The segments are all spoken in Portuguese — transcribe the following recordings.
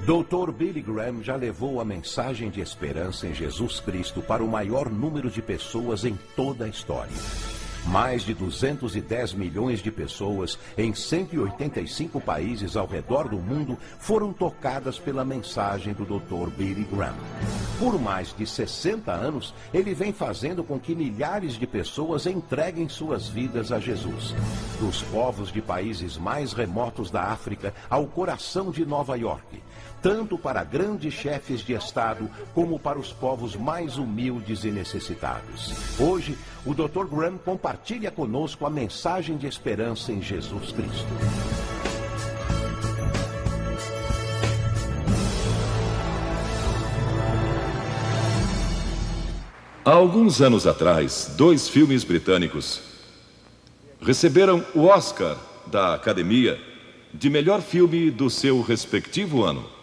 Dr. Billy Graham já levou a mensagem de esperança em Jesus Cristo para o maior número de pessoas em toda a história. Mais de 210 milhões de pessoas em 185 países ao redor do mundo foram tocadas pela mensagem do Dr. Billy Graham. Por mais de 60 anos, ele vem fazendo com que milhares de pessoas entreguem suas vidas a Jesus. Dos povos de países mais remotos da África ao coração de Nova York. Tanto para grandes chefes de Estado, como para os povos mais humildes e necessitados. Hoje, o Dr. Graham compartilha conosco a mensagem de esperança em Jesus Cristo. Há alguns anos atrás, 2 filmes britânicos receberam o Oscar da Academia de melhor filme do seu respectivo ano.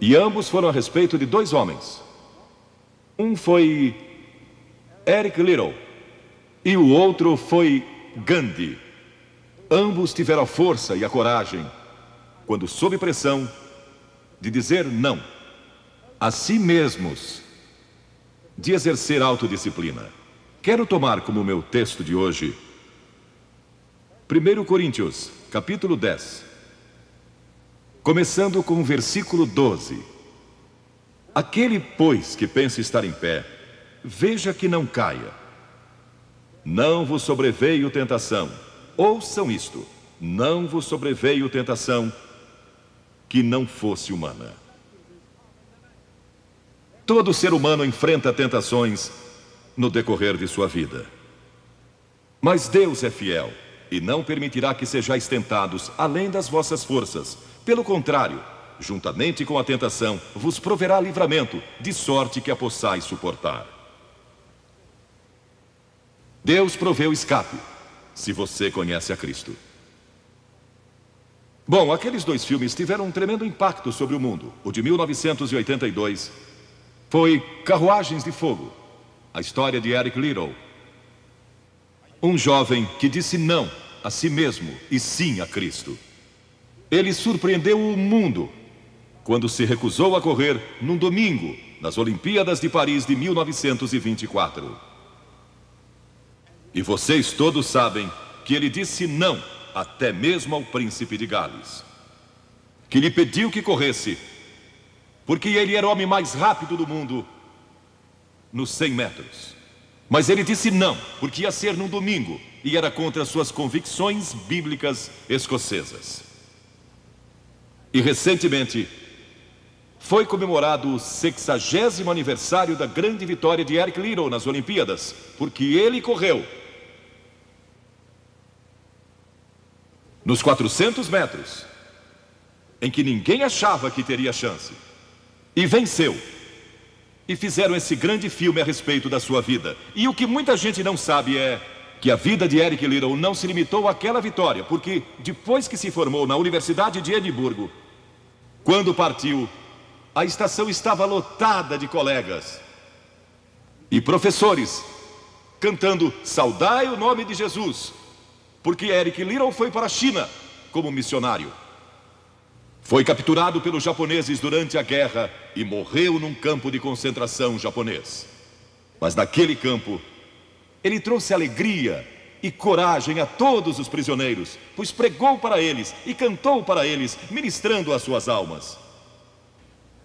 E ambos foram a respeito de 2 homens. Um foi Eric Liddell e o outro foi Gandhi. Ambos tiveram a força e a coragem, quando sob pressão, de dizer não a si mesmos, de exercer autodisciplina. Quero tomar como meu texto de hoje 1 Coríntios, capítulo 10. Começando com o versículo 12. Aquele, pois, que pensa estar em pé, veja que não caia. Não vos sobreveio tentação. Ouçam isto. Não vos sobreveio tentação que não fosse humana. Todo ser humano enfrenta tentações no decorrer de sua vida. Mas Deus é fiel e não permitirá que sejais tentados além das vossas forças. Pelo contrário, juntamente com a tentação, vos proverá livramento, de sorte que a possais suportar. Deus proveu escape, se você conhece a Cristo. Bom, aqueles 2 filmes tiveram um tremendo impacto sobre o mundo. O de 1982 foi Carruagens de Fogo, a história de Eric Liddell. Um jovem que disse não a si mesmo e sim a Cristo. Ele surpreendeu o mundo quando se recusou a correr num domingo nas Olimpíadas de Paris de 1924. E vocês todos sabem que ele disse não até mesmo ao príncipe de Gales, que lhe pediu que corresse, porque ele era o homem mais rápido do mundo nos 100 metros. Mas ele disse não, porque ia ser num domingo e era contra suas convicções bíblicas escocesas. E recentemente foi comemorado o 60º aniversário da grande vitória de Eric Liddell nas Olimpíadas, porque ele correu nos 400 metros, em que ninguém achava que teria chance, e venceu. E fizeram esse grande filme a respeito da sua vida. E o que muita gente não sabe é que a vida de Eric Liddell não se limitou àquela vitória, porque depois que se formou na Universidade de Edimburgo, quando partiu, a estação estava lotada de colegas e professores cantando "Saudai o nome de Jesus", porque Eric Liddell foi para a China como missionário. Foi capturado pelos japoneses durante a guerra e morreu num campo de concentração japonês. Mas naquele campo, ele trouxe alegria e coragem a todos os prisioneiros, pois pregou para eles e cantou para eles, ministrando as suas almas.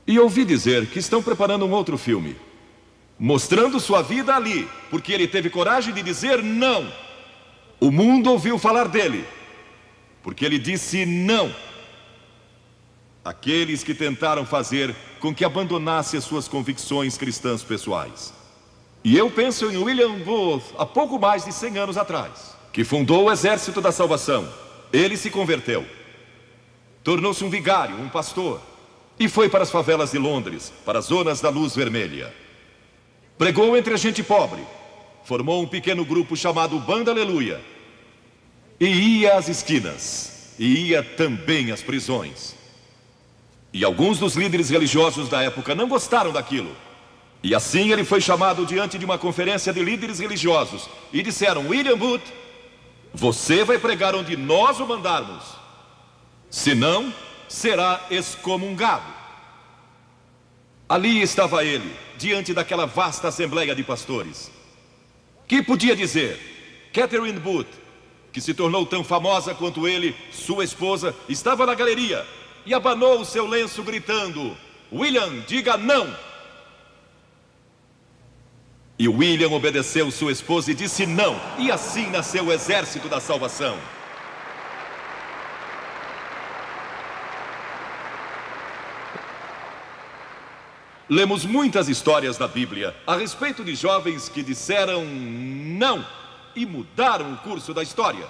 E ouvi dizer que estão preparando um outro filme, mostrando sua vida ali, porque ele teve coragem de dizer não. O mundo ouviu falar dele, porque ele disse não àqueles que tentaram fazer com que abandonasse as suas convicções cristãs pessoais. E eu penso em William Booth, há pouco mais de 100 anos atrás, que fundou o Exército da Salvação. Ele se converteu, tornou-se um vigário, um pastor, e foi para as favelas de Londres, para as zonas da luz vermelha. Pregou entre a gente pobre, formou um pequeno grupo chamado Banda Aleluia, e ia às esquinas, e ia também às prisões. E alguns dos líderes religiosos da época não gostaram daquilo. E assim ele foi chamado diante de uma conferência de líderes religiosos. E disseram: William Booth, você vai pregar onde nós o mandarmos. Senão, será excomungado. Ali estava ele, diante daquela vasta assembleia de pastores. Que podia dizer? Catherine Booth, que se tornou tão famosa quanto ele, sua esposa, estava na galeria e abanou o seu lenço gritando: William, diga não! E William obedeceu sua esposa e disse não, e assim nasceu o exército da salvação. Lemos muitas histórias na Bíblia a respeito de jovens que disseram não e mudaram o curso da história.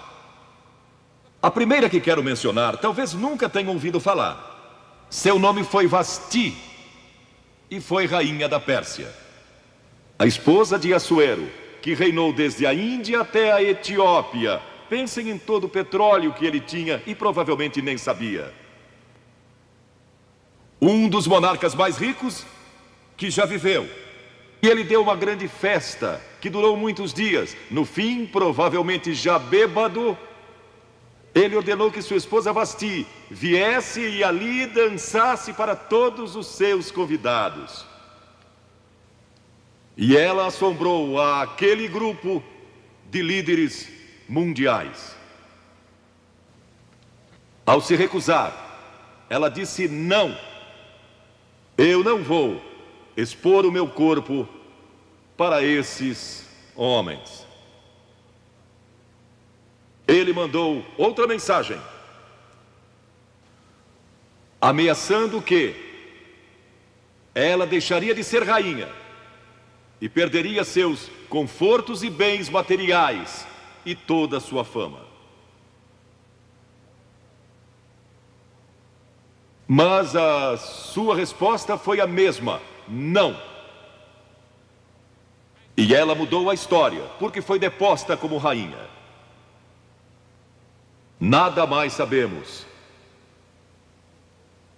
A primeira que quero mencionar, talvez nunca tenham ouvido falar. Seu nome foi Vasti e foi rainha da Pérsia. A esposa de Assuero, que reinou desde a Índia até a Etiópia. Pensem em todo o petróleo que ele tinha e provavelmente nem sabia. Um dos monarcas mais ricos que já viveu. E ele deu uma grande festa que durou muitos dias. No fim, provavelmente já bêbado, ele ordenou que sua esposa Vasti viesse e ali dançasse para todos os seus convidados. E ela assombrou aquele grupo de líderes mundiais. Ao se recusar, ela disse não. Eu não vou expor o meu corpo para esses homens. Ele mandou outra mensagem, ameaçando que ela deixaria de ser rainha e perderia seus confortos e bens materiais e toda a sua fama. Mas a sua resposta foi a mesma: não. E ela mudou a história, porque foi deposta como rainha. Nada mais sabemos.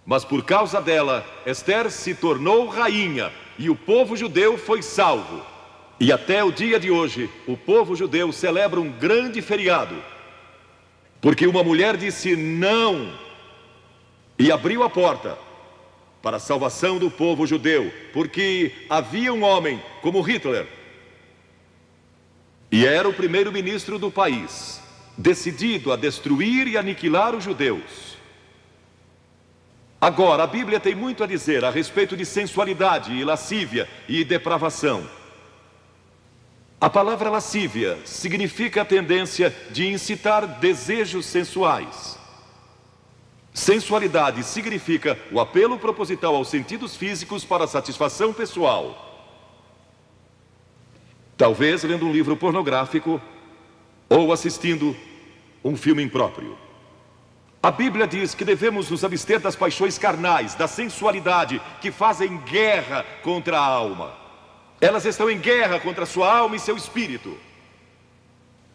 Mas por causa dela, Esther se tornou rainha e o povo judeu foi salvo. E até o dia de hoje, o povo judeu celebra um grande feriado, porque uma mulher disse não e abriu a porta para a salvação do povo judeu, porque havia um homem como Hitler, e era o primeiro-ministro do país, decidido a destruir e aniquilar os judeus. Agora, a Bíblia tem muito a dizer a respeito de sensualidade e lascívia e depravação. A palavra lascívia significa a tendência de incitar desejos sensuais. Sensualidade significa o apelo proposital aos sentidos físicos para satisfação pessoal. Talvez lendo um livro pornográfico ou assistindo um filme impróprio. A Bíblia diz que devemos nos abster das paixões carnais, da sensualidade, que fazem guerra contra a alma. Elas estão em guerra contra a sua alma e seu espírito.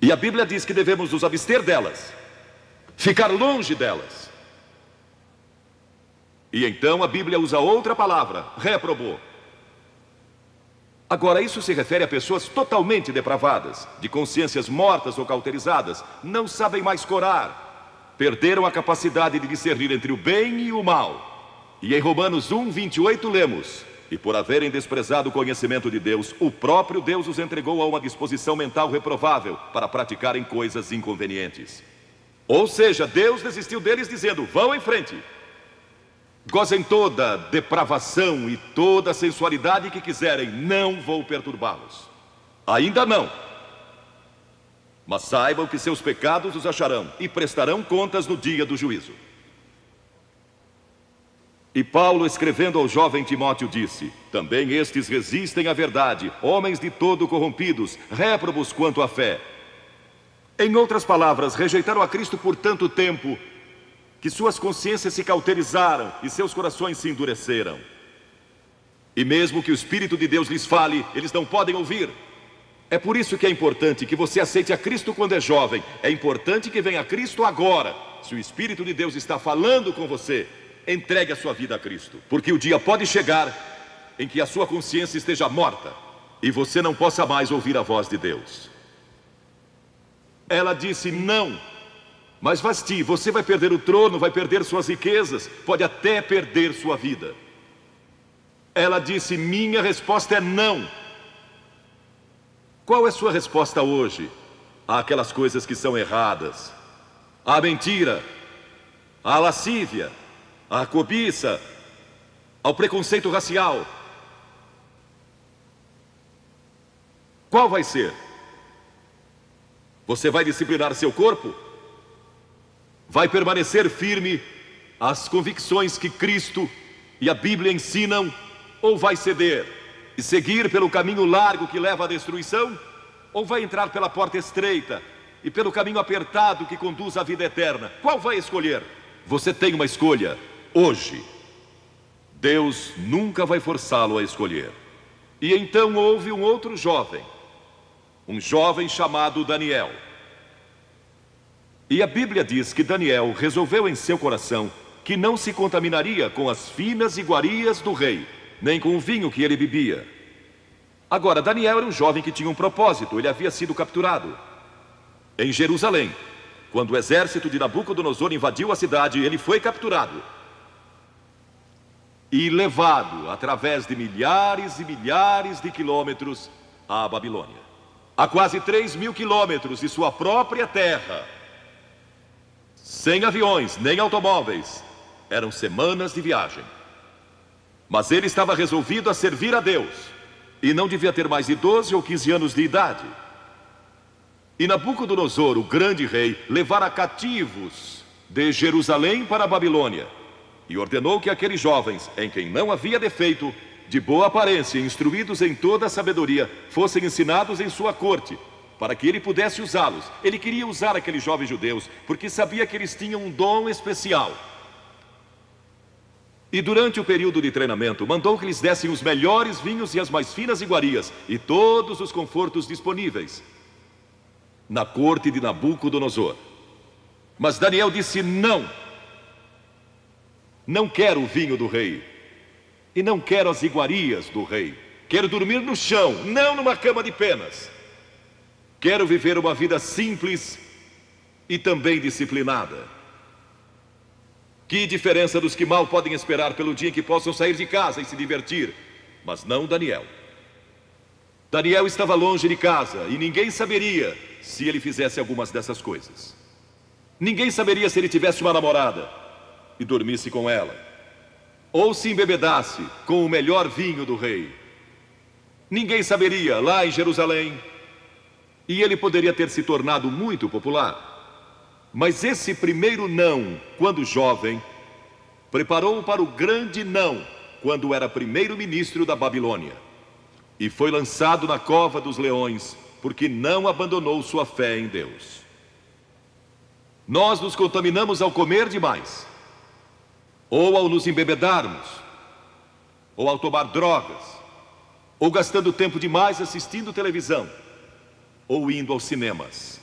E a Bíblia diz que devemos nos abster delas, ficar longe delas. E então a Bíblia usa outra palavra, reprobou. Agora, isso se refere a pessoas totalmente depravadas, de consciências mortas ou cauterizadas, não sabem mais corar, perderam a capacidade de discernir entre o bem e o mal. E em Romanos 1:28 lemos: e por haverem desprezado o conhecimento de Deus, o próprio Deus os entregou a uma disposição mental reprovável para praticarem coisas inconvenientes. Ou seja, Deus desistiu deles dizendo: vão em frente, gozem toda depravação e toda sensualidade que quiserem, não vou perturbá-los. Ainda não. Mas saibam que seus pecados os acharão e prestarão contas no dia do juízo. E Paulo, escrevendo ao jovem Timóteo, disse: também estes resistem à verdade, homens de todo corrompidos, réprobos quanto à fé. Em outras palavras, rejeitaram a Cristo por tanto tempo que suas consciências se cauterizaram e seus corações se endureceram. E mesmo que o Espírito de Deus lhes fale, eles não podem ouvir. É por isso que é importante que você aceite a Cristo quando é jovem. É importante que venha a Cristo agora. Se o Espírito de Deus está falando com você, entregue a sua vida a Cristo. Porque o dia pode chegar em que a sua consciência esteja morta e você não possa mais ouvir a voz de Deus. Ela disse não. Mas Vasti, você vai perder o trono, vai perder suas riquezas, pode até perder sua vida. Ela disse: minha resposta é não. Qual é sua resposta hoje àquelas coisas que são erradas? À mentira, à lascívia, à cobiça, ao preconceito racial? Qual vai ser? Você vai disciplinar seu corpo? Vai permanecer firme às convicções que Cristo e a Bíblia ensinam? Ou vai ceder e seguir pelo caminho largo que leva à destruição? Ou vai entrar pela porta estreita e pelo caminho apertado que conduz à vida eterna? Qual vai escolher? Você tem uma escolha hoje. Deus nunca vai forçá-lo a escolher. E então houve um outro jovem, um jovem chamado Daniel. E a Bíblia diz que Daniel resolveu em seu coração que não se contaminaria com as finas iguarias do rei, nem com o vinho que ele bebia. Agora, Daniel era um jovem que tinha um propósito. Ele havia sido capturado em Jerusalém. Quando o exército de Nabucodonosor invadiu a cidade, ele foi capturado e levado através de milhares e milhares de quilômetros à Babilônia, a quase 3.000 quilômetros de sua própria terra, sem aviões nem automóveis. Eram semanas de viagem. Mas ele estava resolvido a servir a Deus, e não devia ter mais de 12 ou 15 anos de idade. E Nabucodonosor, o grande rei, levara cativos de Jerusalém para a Babilônia, e ordenou que aqueles jovens, em quem não havia defeito, de boa aparência, instruídos em toda a sabedoria, fossem ensinados em sua corte, para que ele pudesse usá-los. Ele queria usar aqueles jovens judeus, porque sabia que eles tinham um dom especial. E durante o período de treinamento, mandou que lhes dessem os melhores vinhos e as mais finas iguarias, e todos os confortos disponíveis na corte de Nabucodonosor. Mas Daniel disse: não, não quero o vinho do rei, e não quero as iguarias do rei. Quero dormir no chão, não numa cama de penas. Quero viver uma vida simples e também disciplinada. Que diferença dos que mal podem esperar pelo dia em que possam sair de casa e se divertir. Mas não Daniel. Daniel estava longe de casa e ninguém saberia se ele fizesse algumas dessas coisas. Ninguém saberia se ele tivesse uma namorada e dormisse com ela, ou se embebedasse com o melhor vinho do rei. Ninguém saberia lá em Jerusalém, e ele poderia ter se tornado muito popular. Mas esse primeiro não, quando jovem, preparou-o para o grande não, quando era primeiro-ministro da Babilônia, e foi lançado na cova dos leões, porque não abandonou sua fé em Deus. Nós nos contaminamos ao comer demais, ou ao nos embebedarmos, ou ao tomar drogas, ou gastando tempo demais assistindo televisão, ou indo aos cinemas.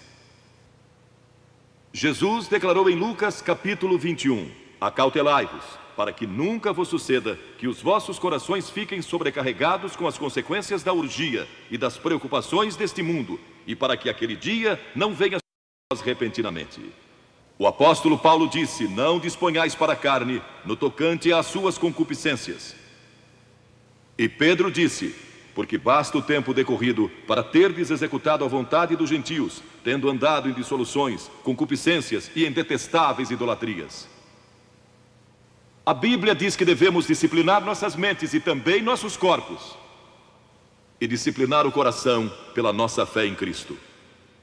Jesus declarou em Lucas capítulo 21: acautelai-vos, para que nunca vos suceda que os vossos corações fiquem sobrecarregados com as consequências da orgia e das preocupações deste mundo, e para que aquele dia não venha sobre vós repentinamente. O apóstolo Paulo disse: não disponhais para a carne no tocante às suas concupiscências. E Pedro disse: porque basta o tempo decorrido para terdes executado a vontade dos gentios, tendo andado em dissoluções, concupiscências e em detestáveis idolatrias. A Bíblia diz que devemos disciplinar nossas mentes e também nossos corpos, e disciplinar o coração pela nossa fé em Cristo.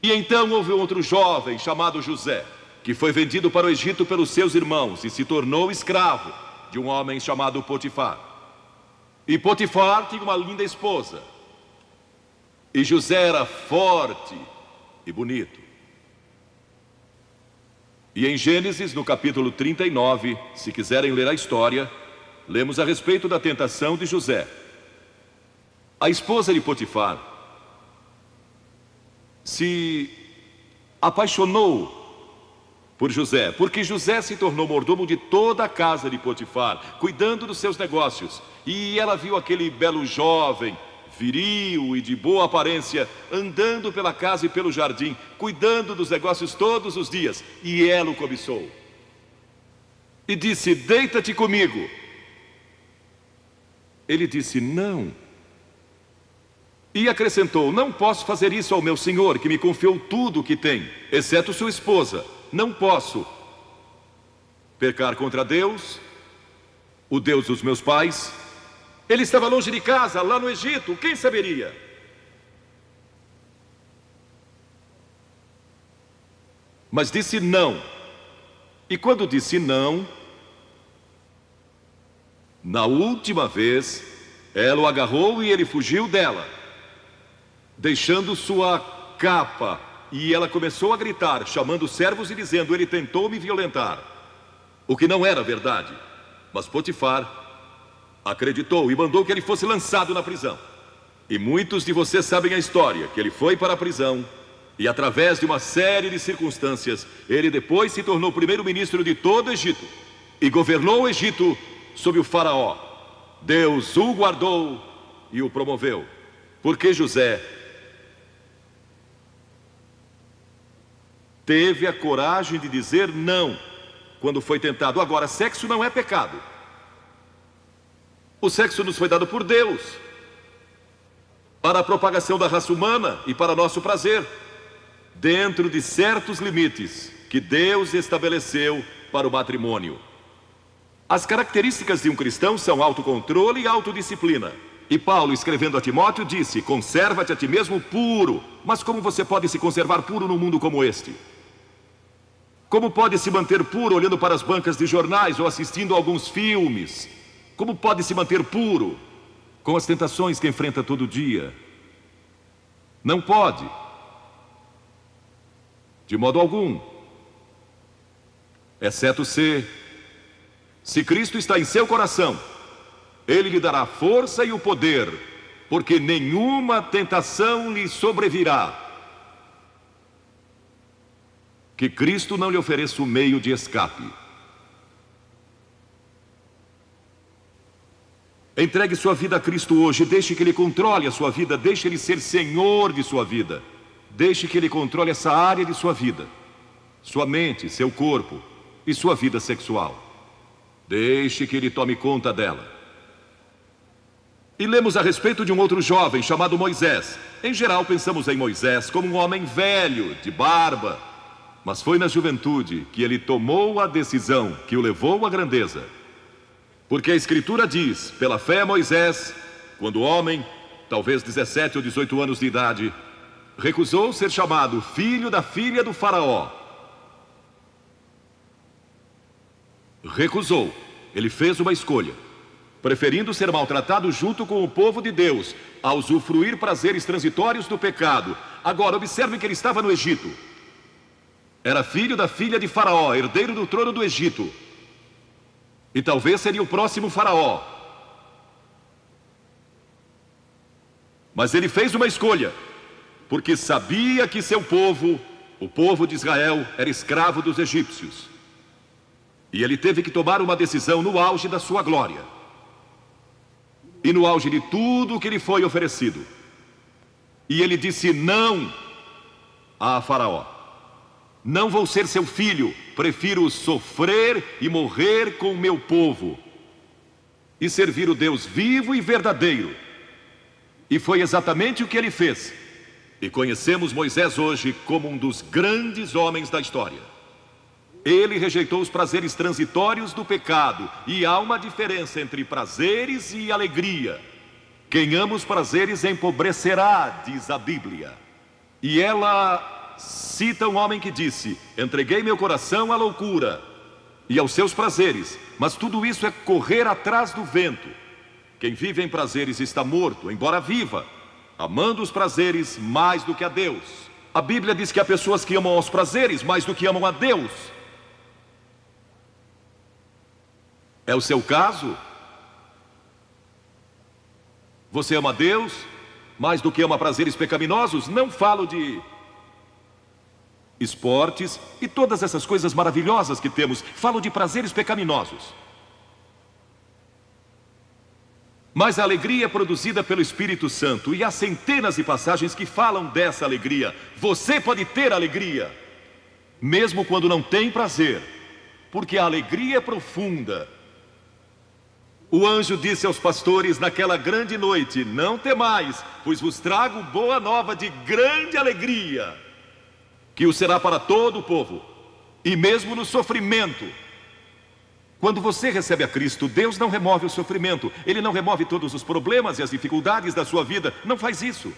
E então houve outro jovem chamado José, que foi vendido para o Egito pelos seus irmãos e se tornou escravo de um homem chamado Potifar. E Potifar tinha uma linda esposa, e José era forte e bonito. E em Gênesis, no capítulo 39, se quiserem ler a história, lemos a respeito da tentação de José. A esposa de Potifar se apaixonou por José, porque José se tornou mordomo de toda a casa de Potifar, cuidando dos seus negócios. E ela viu aquele belo jovem, viril e de boa aparência, andando pela casa e pelo jardim, cuidando dos negócios todos os dias. E ela o cobiçou e disse: deita-te comigo. Ele disse: não. E acrescentou: não posso fazer isso ao meu senhor, que me confiou tudo o que tem, exceto sua esposa. Não posso pecar contra Deus, o Deus dos meus pais. Ele estava longe de casa, lá no Egito, quem saberia? Mas disse não. E quando disse não, na última vez, ela o agarrou e ele fugiu dela, deixando sua capa. E ela começou a gritar, chamando os servos e dizendo: ele tentou me violentar. O que não era verdade. Mas Potifar acreditou e mandou que ele fosse lançado na prisão. E muitos de vocês sabem a história, que ele foi para a prisão. E através de uma série de circunstâncias, ele depois se tornou primeiro-ministro de todo o Egito. E governou o Egito sob o faraó. Deus o guardou e o promoveu. Porque José teve a coragem de dizer não quando foi tentado. Agora, sexo não é pecado. O sexo nos foi dado por Deus para a propagação da raça humana e para nosso prazer, dentro de certos limites que Deus estabeleceu para o matrimônio. As características de um cristão são autocontrole e autodisciplina. E Paulo, escrevendo a Timóteo, disse: conserva-te a ti mesmo puro. Mas como você pode se conservar puro num mundo como este? Como pode se manter puro olhando para as bancas de jornais ou assistindo a alguns filmes? Como pode se manter puro com as tentações que enfrenta todo dia? Não pode. De modo algum. Exceto se Cristo está em seu coração, Ele lhe dará a força e o poder, porque nenhuma tentação lhe sobrevirá que Cristo não lhe ofereça o meio de escape. Entregue sua vida a Cristo hoje, deixe que Ele controle a sua vida, deixe Ele ser Senhor de sua vida, deixe que Ele controle essa área de sua vida, sua mente, seu corpo e sua vida sexual. Deixe que Ele tome conta dela. E lemos a respeito de um outro jovem chamado Moisés. Em geral pensamos em Moisés como um homem velho, de barba, mas foi na juventude que ele tomou a decisão que o levou à grandeza. Porque a Escritura diz: pela fé Moisés, quando homem, talvez 17 ou 18 anos de idade, recusou ser chamado filho da filha do faraó. Recusou. Ele fez uma escolha, preferindo ser maltratado junto com o povo de Deus, a usufruir prazeres transitórios do pecado. Agora, observe que ele estava no Egito. Era filho da filha de Faraó, herdeiro do trono do Egito. E talvez seria o próximo faraó. Mas ele fez uma escolha, porque sabia que seu povo, o povo de Israel, era escravo dos egípcios. E ele teve que tomar uma decisão no auge da sua glória. E no auge de tudo o que lhe foi oferecido. E ele disse não a Faraó. Não vou ser seu filho, prefiro sofrer e morrer com o meu povo e servir o Deus vivo e verdadeiro. E foi exatamente o que ele fez. E conhecemos Moisés hoje como um dos grandes homens da história. Ele rejeitou os prazeres transitórios do pecado. E há uma diferença entre prazeres e alegria. Quem ama os prazeres empobrecerá, diz a Bíblia. E ela cita um homem que disse: entreguei meu coração à loucura e aos seus prazeres, mas tudo isso é correr atrás do vento. Quem vive em prazeres está morto, embora viva, amando os prazeres mais do que a Deus. A Bíblia diz que há pessoas que amam aos prazeres mais do que amam a Deus. É o seu caso? Você ama a Deus mais do que ama prazeres pecaminosos? Não falo de esportes e todas essas coisas maravilhosas que temos. Falo de prazeres pecaminosos. Mas a alegria é produzida pelo Espírito Santo. E há centenas de passagens que falam dessa alegria. Você pode ter alegria mesmo quando não tem prazer, porque a alegria é profunda. O anjo disse aos pastores naquela grande noite: não temais, pois vos trago boa nova de grande alegria, que o será para todo o povo. E mesmo no sofrimento, quando você recebe a Cristo, Deus não remove o sofrimento. Ele não remove todos os problemas e as dificuldades da sua vida. Não faz isso.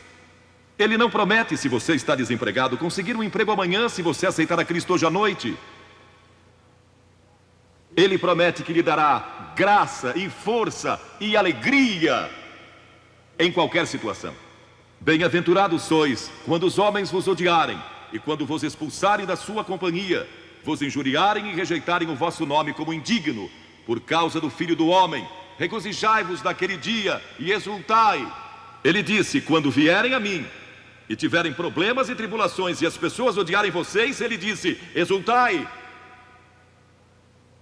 Ele não promete, se você está desempregado, conseguir um emprego amanhã se você aceitar a Cristo hoje à noite. Ele promete que lhe dará graça e força e alegria em qualquer situação. Bem-aventurados sois quando os homens vos odiarem e quando vos expulsarem da sua companhia, vos injuriarem e rejeitarem o vosso nome como indigno, por causa do Filho do Homem. Regozijai-vos naquele dia e exultai. Ele disse: quando vierem a mim e tiverem problemas e tribulações e as pessoas odiarem vocês, ele disse: exultai,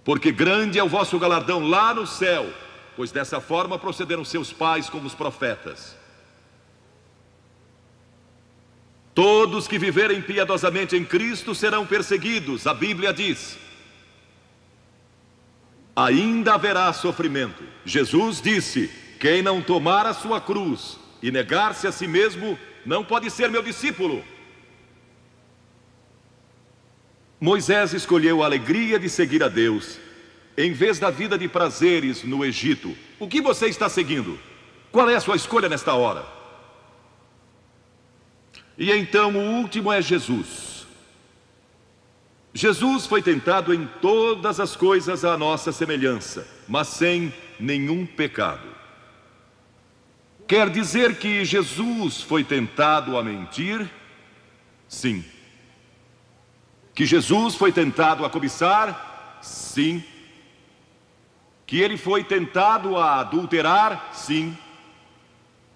porque grande é o vosso galardão lá no céu, pois dessa forma procederam seus pais com os profetas. Todos que viverem piedosamente em Cristo serão perseguidos, a Bíblia diz. Ainda haverá sofrimento. Jesus disse: quem não tomar a sua cruz e negar-se a si mesmo, não pode ser meu discípulo. Moisés escolheu a alegria de seguir a Deus, em vez da vida de prazeres no Egito. O que você está seguindo? Qual é a sua escolha nesta hora? E então o último é Jesus. Jesus foi tentado em todas as coisas à nossa semelhança, mas sem nenhum pecado. Quer dizer que Jesus foi tentado a mentir? Sim. Que Jesus foi tentado a cobiçar? Sim. Que ele foi tentado a adulterar? Sim.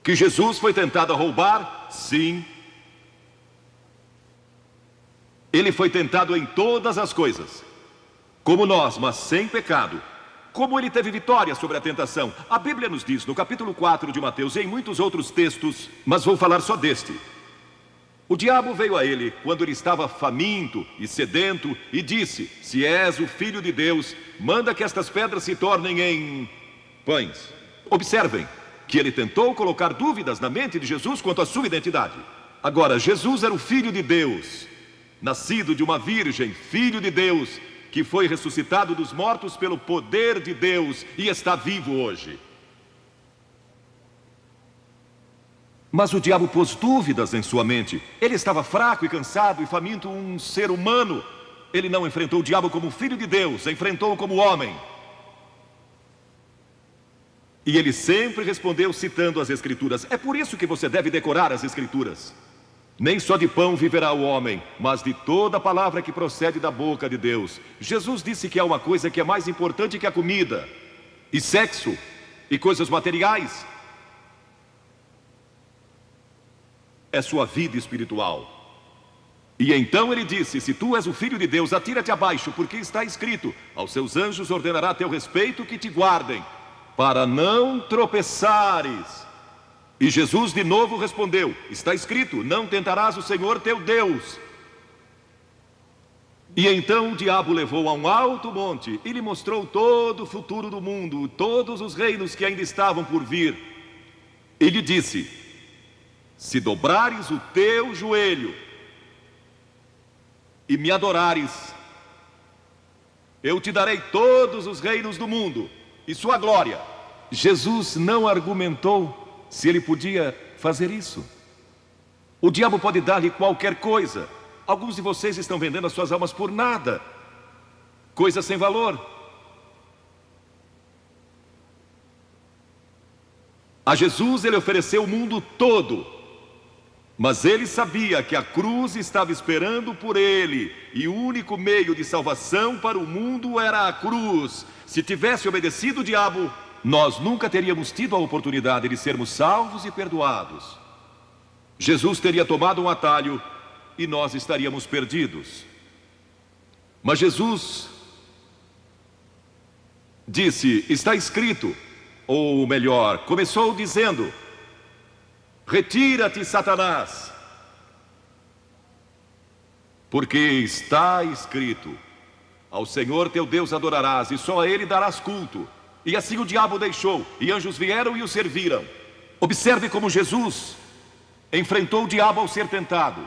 Que Jesus foi tentado a roubar? Sim. Ele foi tentado em todas as coisas, como nós, mas sem pecado. Como ele teve vitória sobre a tentação? A Bíblia nos diz, no capítulo 4 de Mateus, e em muitos outros textos, mas vou falar só deste. O diabo veio a ele quando ele estava faminto e sedento e disse: se és o Filho de Deus, manda que estas pedras se tornem em pães. Observem que ele tentou colocar dúvidas na mente de Jesus quanto à sua identidade. Agora, Jesus era o Filho de Deus, nascido de uma virgem, Filho de Deus, que foi ressuscitado dos mortos pelo poder de Deus e está vivo hoje. Mas o diabo pôs dúvidas em sua mente. Ele estava fraco e cansado e faminto, um ser humano. Ele não enfrentou o diabo como Filho de Deus, enfrentou-o como homem. E ele sempre respondeu citando as Escrituras. É por isso que você deve decorar as Escrituras. Nem só de pão viverá o homem, mas de toda a palavra que procede da boca de Deus. Jesus disse que há uma coisa que é mais importante que a comida, e sexo, e coisas materiais. É sua vida espiritual. E então ele disse: se tu és o Filho de Deus, atira-te abaixo, porque está escrito: aos seus anjos ordenará a teu respeito que te guardem, para não tropeçares. E Jesus de novo respondeu: está escrito, não tentarás o Senhor teu Deus. E então o diabo levou a um alto monte e lhe mostrou todo o futuro do mundo, todos os reinos que ainda estavam por vir. E lhe disse: se dobrares o teu joelho e me adorares, eu te darei todos os reinos do mundo e sua glória. Jesus não argumentou se ele podia fazer isso. O diabo pode dar-lhe qualquer coisa. Alguns de vocês estão vendendo as suas almas por nada, coisas sem valor. A Jesus ele ofereceu o mundo todo, mas ele sabia que a cruz estava esperando por ele, e o único meio de salvação para o mundo era a cruz. Se tivesse obedecido o diabo, nós nunca teríamos tido a oportunidade de sermos salvos e perdoados. Jesus teria tomado um atalho e nós estaríamos perdidos. Mas Jesus disse: está escrito, ou melhor, começou dizendo: retira-te, Satanás, porque está escrito: ao Senhor teu Deus adorarás e só a Ele darás culto. E assim o diabo o deixou, e anjos vieram e o serviram. Observe como Jesus enfrentou o diabo ao ser tentado.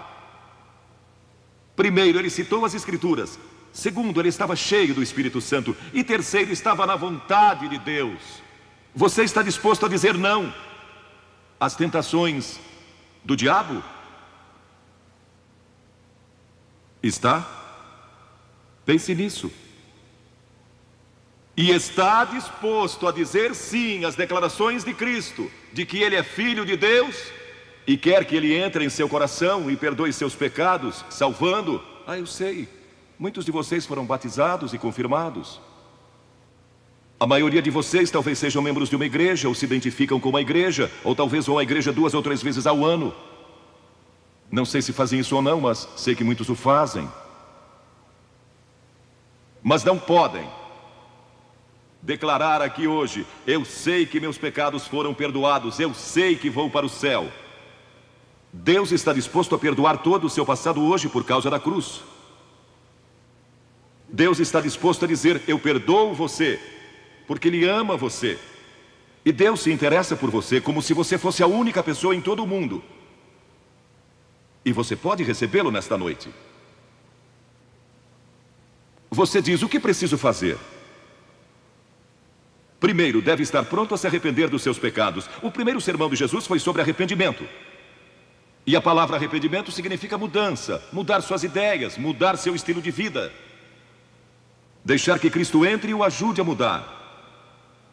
Primeiro, ele citou as Escrituras. Segundo, ele estava cheio do Espírito Santo. E terceiro, estava na vontade de Deus. Você está disposto a dizer não às tentações do diabo? Está? Pense nisso. E está disposto a dizer sim às declarações de Cristo, de que Ele é Filho de Deus, e quer que Ele entre em seu coração e perdoe seus pecados, salvando? Eu sei, muitos de vocês foram batizados e confirmados. A maioria de vocês talvez sejam membros de uma igreja, ou se identificam com uma igreja, ou talvez vão à igreja 2 ou 3 vezes ao ano. Não sei se fazem isso ou não, mas sei que muitos o fazem. Mas não podem declarar aqui hoje: eu sei que meus pecados foram perdoados, eu sei que vou para o céu. Deus está disposto a perdoar todo o seu passado hoje por causa da cruz. Deus está disposto a dizer: eu perdoo você, porque Ele ama você. E Deus se interessa por você como se você fosse a única pessoa em todo o mundo. E você pode recebê-lo nesta noite. Você diz: o que preciso fazer? Primeiro, deve estar pronto a se arrepender dos seus pecados. O primeiro sermão de Jesus foi sobre arrependimento. E a palavra arrependimento significa mudança, mudar suas ideias, mudar seu estilo de vida. Deixar que Cristo entre e o ajude a mudar.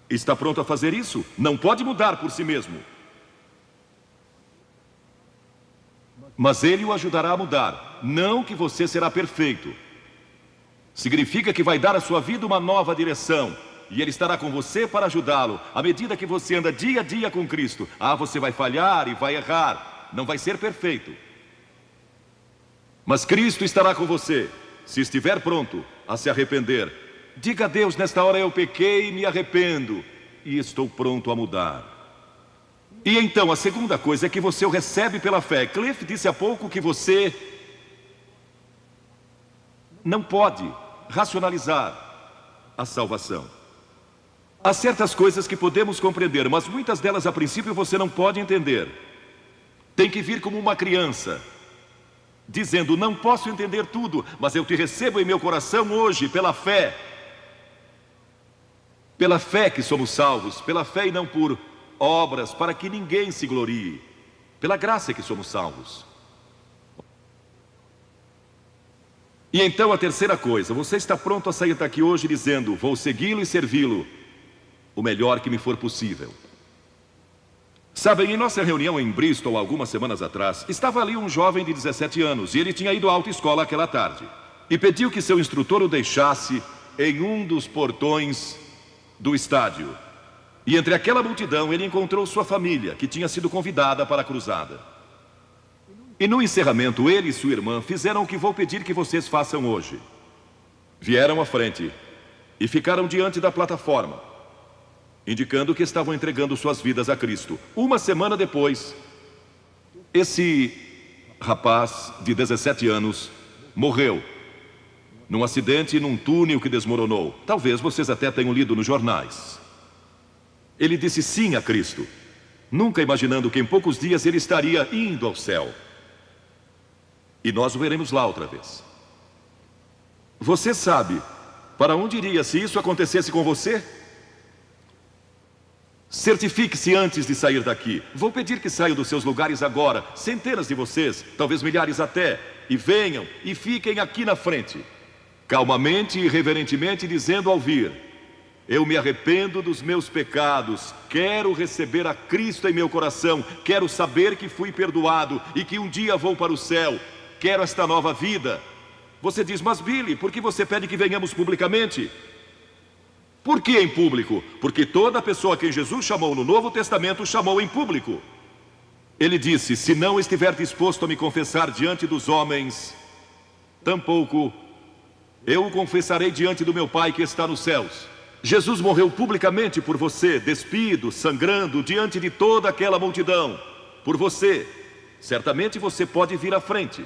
Está pronto a fazer isso? Não pode mudar por si mesmo. Mas Ele o ajudará a mudar. Não que você será perfeito. Significa que vai dar à sua vida uma nova direção. E Ele estará com você para ajudá-lo. À medida que você anda dia a dia com Cristo, você vai falhar e vai errar. Não vai ser perfeito. Mas Cristo estará com você. Se estiver pronto a se arrepender, diga a Deus: nesta hora eu pequei e me arrependo, e estou pronto a mudar. E então a segunda coisa é que você o recebe pela fé. Cliff disse há pouco que você não pode racionalizar a salvação. Há certas coisas que podemos compreender, mas muitas delas a princípio você não pode entender. Tem que vir como uma criança, dizendo: não posso entender tudo, mas eu te recebo em meu coração hoje pela fé. Pela fé que somos salvos, pela fé e não por obras, para que ninguém se glorie. Pela graça que somos salvos. E então a terceira coisa: você está pronto a sair daqui hoje dizendo: vou segui-lo e servi-lo o melhor que me for possível. Sabem, em nossa reunião em Bristol, algumas semanas atrás, estava ali um jovem de 17 anos, e ele tinha ido à autoescola aquela tarde, e pediu que seu instrutor o deixasse em um dos portões do estádio. E entre aquela multidão, ele encontrou sua família, que tinha sido convidada para a cruzada. E no encerramento, ele e sua irmã fizeram o que vou pedir que vocês façam hoje. Vieram à frente e ficaram diante da plataforma, indicando que estavam entregando suas vidas a Cristo. Uma semana depois, esse rapaz de 17 anos morreu num acidente num túnel que desmoronou. Talvez vocês até tenham lido nos jornais. Ele disse sim a Cristo, nunca imaginando que em poucos dias ele estaria indo ao céu. E nós o veremos lá outra vez. Você sabe para onde iria se isso acontecesse com você? Certifique-se antes de sair daqui. Vou pedir que saiam dos seus lugares agora, centenas de vocês, talvez milhares até, e venham e fiquem aqui na frente, calmamente e reverentemente, dizendo ao vir: eu me arrependo dos meus pecados, quero receber a Cristo em meu coração, quero saber que fui perdoado e que um dia vou para o céu, quero esta nova vida. Você diz: mas Billy, por que você pede que venhamos publicamente? Por que em público? Porque toda pessoa a quem Jesus chamou no Novo Testamento chamou em público. Ele disse: se não estiver disposto a me confessar diante dos homens, tampouco eu o confessarei diante do meu Pai que está nos céus. Jesus morreu publicamente por você, despido, sangrando, diante de toda aquela multidão. Por você. Certamente você pode vir à frente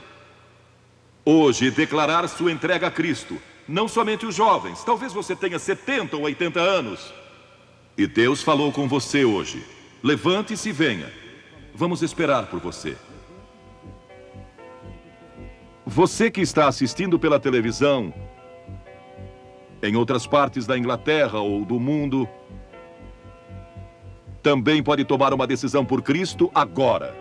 hoje e declarar sua entrega a Cristo. Não somente os jovens, talvez você tenha 70 ou 80 anos. E Deus falou com você hoje. Levante-se e venha. Vamos esperar por você. Você que está assistindo pela televisão, em outras partes da Inglaterra ou do mundo, também pode tomar uma decisão por Cristo agora.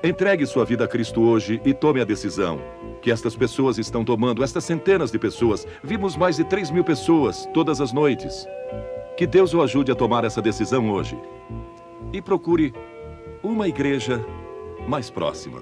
Entregue sua vida a Cristo hoje e tome a decisão que estas pessoas estão tomando, estas centenas de pessoas. Vimos mais de 3.000 pessoas todas as noites. Que Deus o ajude a tomar essa decisão hoje. E procure uma igreja mais próxima.